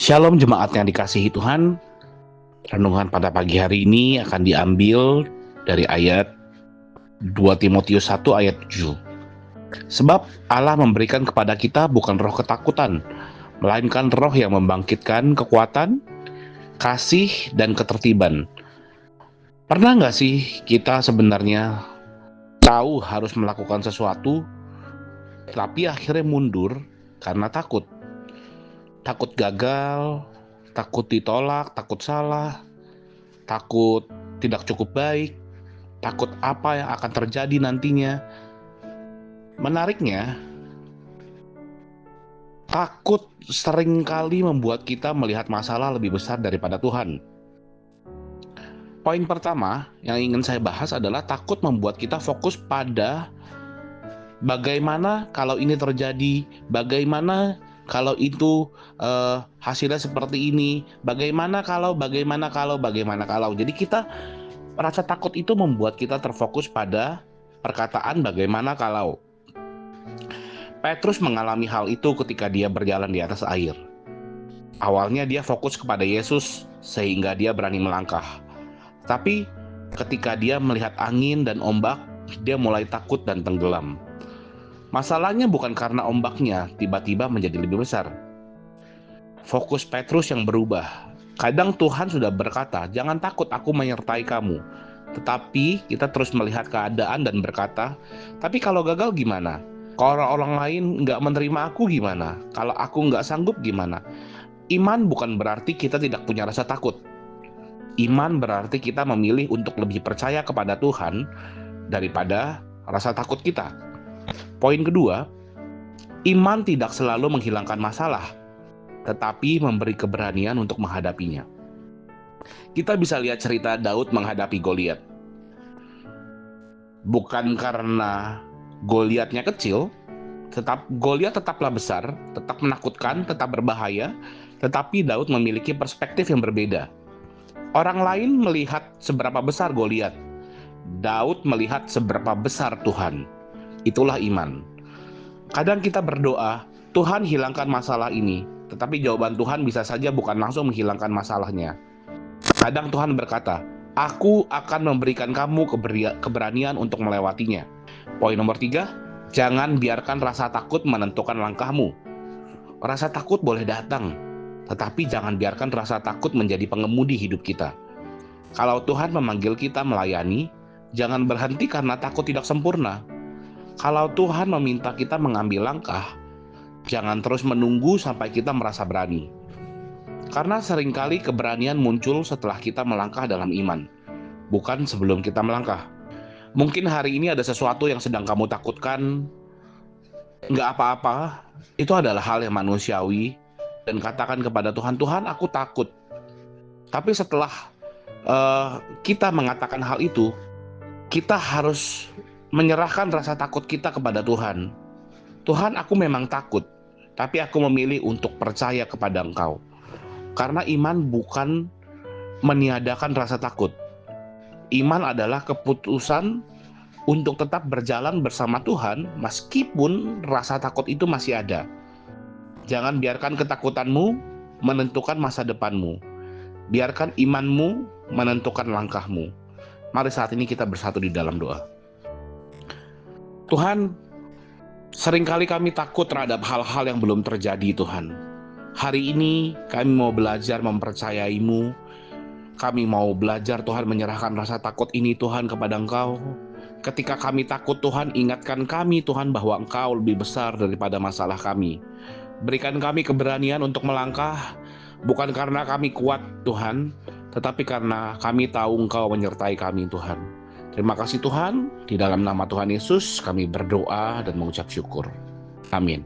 Shalom jemaat yang dikasihi Tuhan. Renungan pada pagi hari ini akan diambil dari ayat 2 Timotius 1 ayat 7. Sebab Allah memberikan kepada kita bukan roh ketakutan, melainkan roh yang membangkitkan kekuatan, kasih, dan ketertiban. Pernah nggak sih kita sebenarnya tahu harus melakukan sesuatu, tapi akhirnya mundur karena takut? Takut gagal, takut ditolak, takut salah, takut tidak cukup baik, takut apa yang akan terjadi nantinya. Menariknya, takut seringkali membuat kita melihat masalah lebih besar daripada Tuhan. Poin pertama yang ingin saya bahas adalah takut membuat kita fokus pada bagaimana kalau ini terjadi, bagaimana kalau itu hasilnya seperti ini, bagaimana kalau. Jadi kita rasa takut itu membuat kita terfokus pada perkataan bagaimana kalau. Petrus mengalami hal itu ketika dia berjalan di atas air. Awalnya dia fokus kepada Yesus sehingga dia berani melangkah. Tapi ketika dia melihat angin dan ombak, dia mulai takut dan tenggelam. Masalahnya bukan karena ombaknya tiba-tiba menjadi lebih besar. Fokus Petrus yang berubah. Kadang Tuhan sudah berkata, "Jangan takut, aku menyertai kamu." Tetapi kita terus melihat keadaan dan berkata, "Tapi kalau gagal gimana? Kalau orang lain nggak menerima aku gimana? Kalau aku nggak sanggup gimana?" Iman bukan berarti kita tidak punya rasa takut. Iman berarti kita memilih untuk lebih percaya kepada Tuhan daripada rasa takut kita. Poin kedua, iman tidak selalu menghilangkan masalah, tetapi memberi keberanian untuk menghadapinya. Kita bisa lihat cerita Daud menghadapi Goliat. Bukan karena Goliatnya kecil, Goliat tetaplah besar, tetap menakutkan, tetap berbahaya, tetapi Daud memiliki perspektif yang berbeda. Orang lain melihat seberapa besar Goliat, Daud melihat seberapa besar Tuhan. Itulah iman. Kadang kita berdoa, "Tuhan hilangkan masalah ini," tetapi jawaban Tuhan bisa saja bukan langsung menghilangkan masalahnya. Kadang Tuhan berkata, "Aku akan memberikan kamu keberanian untuk melewatinya." Poin nomor 3, jangan biarkan rasa takut menentukan langkahmu. Rasa takut boleh datang, tetapi jangan biarkan rasa takut menjadi pengemudi hidup kita. Kalau Tuhan memanggil kita melayani, jangan berhenti karena takut tidak sempurna. Kalau Tuhan meminta kita mengambil langkah, jangan terus menunggu sampai kita merasa berani. Karena seringkali keberanian muncul setelah kita melangkah dalam iman, bukan sebelum kita melangkah. Mungkin hari ini ada sesuatu yang sedang kamu takutkan. Nggak apa-apa, itu adalah hal yang manusiawi. Dan katakan kepada Tuhan, "Tuhan, aku takut." Tapi setelah kita mengatakan hal itu, kita harus menyerahkan rasa takut kita kepada Tuhan. "Tuhan, aku memang takut, tapi aku memilih untuk percaya kepada Engkau." Karena iman bukan meniadakan rasa takut. Iman adalah keputusan untuk tetap berjalan bersama Tuhan meskipun rasa takut itu masih ada. Jangan biarkan ketakutanmu menentukan masa depanmu. Biarkan imanmu menentukan langkahmu. Mari saat ini kita bersatu di dalam doa. Tuhan, seringkali kami takut terhadap hal-hal yang belum terjadi, Tuhan. Hari ini kami mau belajar mempercayai-Mu. Kami mau belajar, Tuhan, menyerahkan rasa takut ini, Tuhan, kepada Engkau. Ketika kami takut, Tuhan, ingatkan kami, Tuhan, bahwa Engkau lebih besar daripada masalah kami. Berikan kami keberanian untuk melangkah, bukan karena kami kuat, Tuhan, tetapi karena kami tahu Engkau menyertai kami, Tuhan. Terima kasih, Tuhan. Di dalam nama Tuhan Yesus, kami berdoa dan mengucap syukur. Amin.